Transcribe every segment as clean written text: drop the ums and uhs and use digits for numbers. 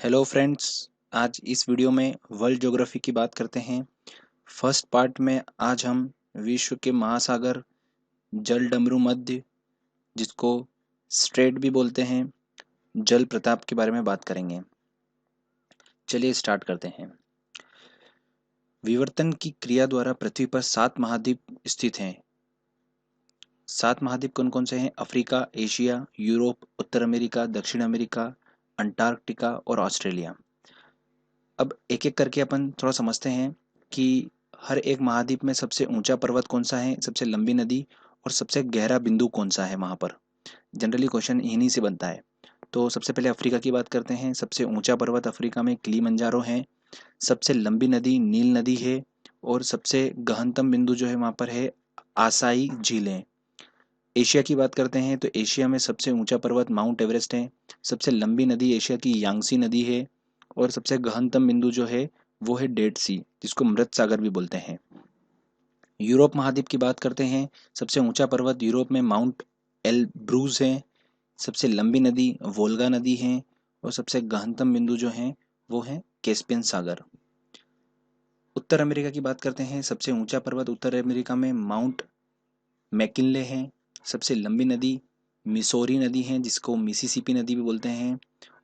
Hello friends. आज इस video में वर्ल्ड ज्योग्राफी की बात करते हैं। फर्स्ट पार्ट में आज हम विश्व के महासागर जल डमरू मध्य, जिसको स्ट्रेट भी बोलते हैं, जल प्रताप के बारे में बात करेंगे। चलिए स्टार्ट करते हैं। विवर्तन की क्रिया द्वारा पृथ्वी पर 7 महाद्वीप स्थित हैं। 7 महाद्वीप कौन कौन से हैं? अफ्रीका, एशिया, यूरोप, उत्तर अमेरिका, दक्षिण अमेरिका, अंटार्कटिका और ऑस्ट्रेलिया। अब एक एक करके अपन थोड़ा समझते हैं कि हर एक महाद्वीप में सबसे ऊंचा पर्वत कौन सा है, सबसे लंबी नदी और सबसे गहरा बिंदु कौन सा है वहां पर। जनरली क्वेश्चन इन्हीं से बनता है। तो सबसे पहले अफ्रीका की बात करते हैं। सबसे ऊंचा पर्वत अफ्रीका में किलिमंजारो है। सबसे लंबी नदी नील नदी है। और सबसे गहनतम बिंदु जो है वहां पर है आसाई झीलें। एशिया की बात करते हैं तो एशिया में सबसे ऊंचा पर्वत माउंट एवरेस्ट है। सबसे लंबी नदी एशिया की यांगसी नदी है। और सबसे गहनतम बिंदु जो है वो है डेड सी, जिसको मृत सागर भी बोलते हैं। यूरोप महाद्वीप की बात करते हैं। सबसे ऊंचा पर्वत यूरोप में माउंट एलब्रूज है। सबसे लंबी नदी वोल्गा नदी है। और सबसे गहनतम बिंदु जो है वो है कैस्पियन सागर। उत्तर अमेरिका की बात करते हैं। सबसे ऊंचा पर्वत उत्तर अमेरिका में माउंट मैकिनले है। सबसे लंबी नदी मिसौरी नदी है, जिसको मिसिसिपी नदी भी बोलते हैं।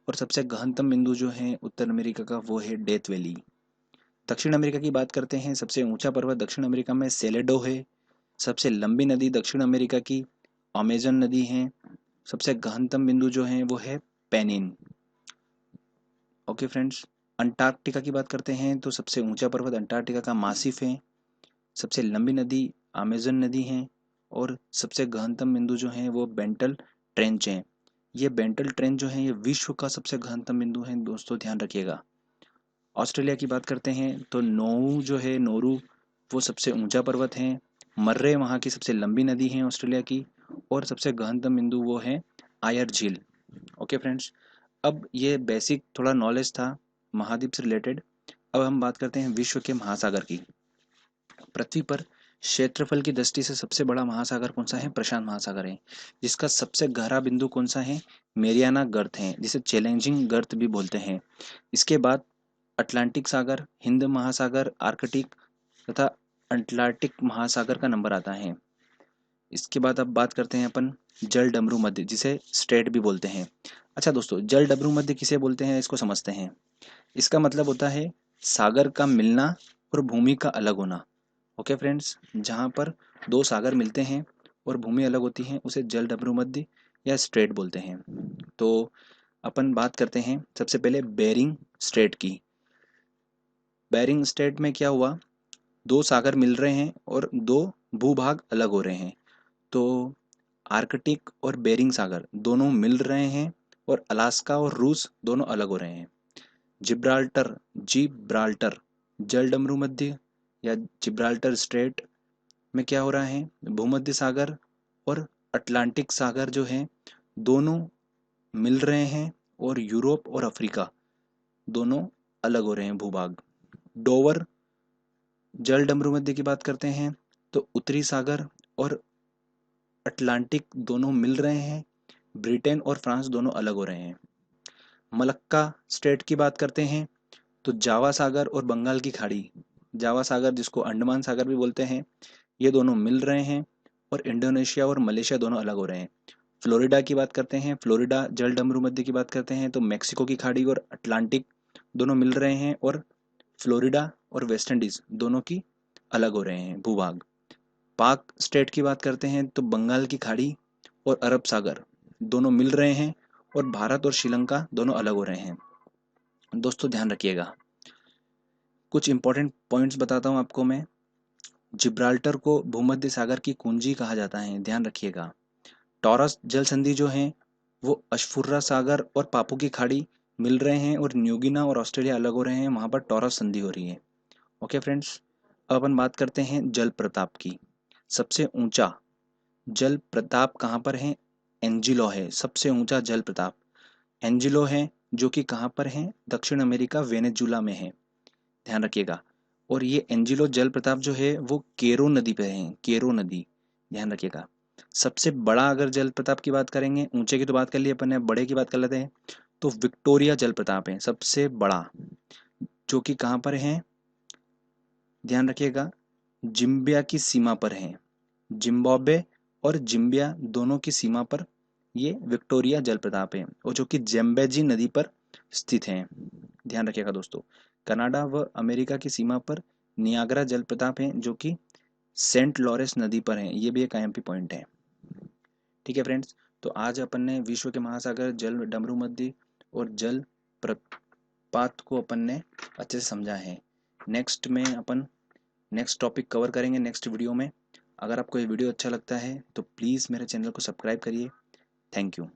और सबसे गहनतम बिंदु जो है उत्तर अमेरिका का वो है डेथ वैली। दक्षिण अमेरिका की बात करते हैं। सबसे ऊंचा पर्वत दक्षिण अमेरिका में सेलेडो है। सबसे लंबी नदी दक्षिण अमेरिका की अमेजन नदी है। सबसे गहनतम बिंदु जो है वो है पेनिन। Okay friends. अंटार्कटिका की बात करते हैं तो सबसे ऊंचा पर्वत अंटार्कटिका का मासिफ है। सबसे लंबी नदी अमेजन नदी है। और सबसे गहनतम बिंदु जो है वो बेंटल ट्रेंच है। ये बेंटल ट्रेंच जो है ये विश्व का सबसे गहनतम बिंदु है, दोस्तों ध्यान रखिएगा। ऑस्ट्रेलिया की बात करते हैं तो नोरू जो है नोरू वो सबसे ऊंचा पर्वत है। मर्रे वहाँ की सबसे लंबी नदी है ऑस्ट्रेलिया की। और सबसे गहनतम बिंदु वो है आयर झील। Okay friends. अब ये बेसिक थोड़ा नॉलेज था महाद्वीप से रिलेटेड। अब हम बात करते हैं विश्व के महासागर की। पृथ्वी पर क्षेत्रफल की दृष्टि से सबसे बड़ा महासागर कौन सा है? प्रशांत महासागर है। जिसका सबसे गहरा बिंदु कौन सा है? मेरियाना गर्त है, जिसे चैलेंजिंग गर्त भी बोलते हैं। इसके बाद अटलांटिक सागर, हिंद महासागर, आर्कटिक तथा अटलांटिक महासागर का नंबर आता है। इसके बाद अब बात करते हैं अपन जल डमरू मध्य, जिसे स्ट्रेट भी बोलते हैं। अच्छा दोस्तों, जल डमरू मध्य किसे बोलते हैं इसको समझते हैं। इसका मतलब होता है सागर का मिलना और भूमि का अलग होना। ओके फ्रेंड्स, जहाँ पर दो सागर मिलते हैं और भूमि अलग होती है उसे जल डमरू मध्य या स्ट्रेट बोलते हैं। तो अपन बात करते हैं सबसे पहले बेरिंग स्ट्रेट की। बेरिंग स्ट्रेट में क्या हुआ, दो सागर मिल रहे हैं और दो भूभाग अलग हो रहे हैं। तो आर्कटिक और बेरिंग सागर दोनों मिल रहे हैं और अलास्का और रूस दोनों अलग हो रहे हैं। जिब्राल्टर जल डमरू मध्य या जिब्राल्टर स्ट्रेट में क्या हो रहा है, भूमध्य सागर और अटलांटिक सागर जो है दोनों मिल रहे हैं और यूरोप और अफ्रीका दोनों अलग हो रहे हैं भूभाग। डोवर जल डमरू मध्य की बात करते हैं तो उत्तरी सागर और अटलांटिक दोनों मिल रहे हैं। ब्रिटेन और फ्रांस दोनों अलग हो रहे हैं। मलक्का स्टेट की बात करते हैं तो जावा सागर और बंगाल की खाड़ी, जावा सागर जिसको अंडमान सागर भी बोलते हैं, ये दोनों मिल रहे हैं और इंडोनेशिया और मलेशिया दोनों अलग हो रहे हैं। फ्लोरिडा की बात करते हैं, फ्लोरिडा जल डमरू मध्य की बात करते हैं तो मेक्सिको की खाड़ी और अटलांटिक दोनों मिल रहे हैं और फ्लोरिडा और वेस्ट इंडीज दोनों की अलग हो रहे हैं भूभाग। पाक स्टेट की बात करते हैं तो बंगाल की खाड़ी और अरब सागर दोनों मिल रहे हैं और भारत और श्रीलंका दोनों अलग हो रहे हैं। दोस्तों ध्यान रखिएगा, कुछ इंपॉर्टेंट पॉइंट्स बताता हूँ आपको मैं। जिब्राल्टर को भूमध्य सागर की कुंजी कहा जाता है, ध्यान रखिएगा। टॉरस जल संधि जो है वो अशफुर्रा सागर और पापू की खाड़ी मिल रहे हैं और न्यूगिना और ऑस्ट्रेलिया अलग हो रहे हैं, वहां पर टॉरस संधि हो रही है। Okay friends. अब अपन बात करते हैं जल प्रताप की। सबसे ऊंचा जल प्रताप कहाँ पर है? एंजिलो है सबसे ऊंचा जल प्रताप। एंजिलो है जो कि कहाँ पर है? दक्षिण अमेरिका वेनेजुला में है, ध्यान रखिएगा। और ये एंजिलो जल प्रताप जो है वो केरो नदी पे है, केरो नदी, ध्यान रखिएगा। सबसे बड़ा अगर जल प्रताप की बात करेंगे, ऊंचे की तो बात कर ली अपन ने, बड़े की बात कर लेते हैं। तो विक्टोरिया जलप्रपात है सबसे बड़ा, जो कि कहाँ पर है, ध्यान रखिएगा, जिम्बिया की सीमा पर है। जिम्बाब्वे और जिम्बिया दोनों की सीमा पर ये विक्टोरिया जलप्रपात है, और जो कि जेम्बेजी नदी पर स्थित है। ध्यान रखिएगा दोस्तों। कनाडा व अमेरिका की सीमा पर नियाग्रा जलप्रपात है, जो कि सेंट लॉरेंस नदी पर है। ये भी एक आईएमपी पॉइंट है। ठीक है फ्रेंड्स, तो आज अपन ने विश्व के महासागर, जल डमरू मध्य और जल प्रपात को अपन ने अच्छे से समझा है। नेक्स्ट में अपन नेक्स्ट टॉपिक कवर करेंगे नेक्स्ट वीडियो में। अगर आपको ये वीडियो अच्छा लगता है तो प्लीज़ मेरे चैनल को सब्सक्राइब करिए। Thank you.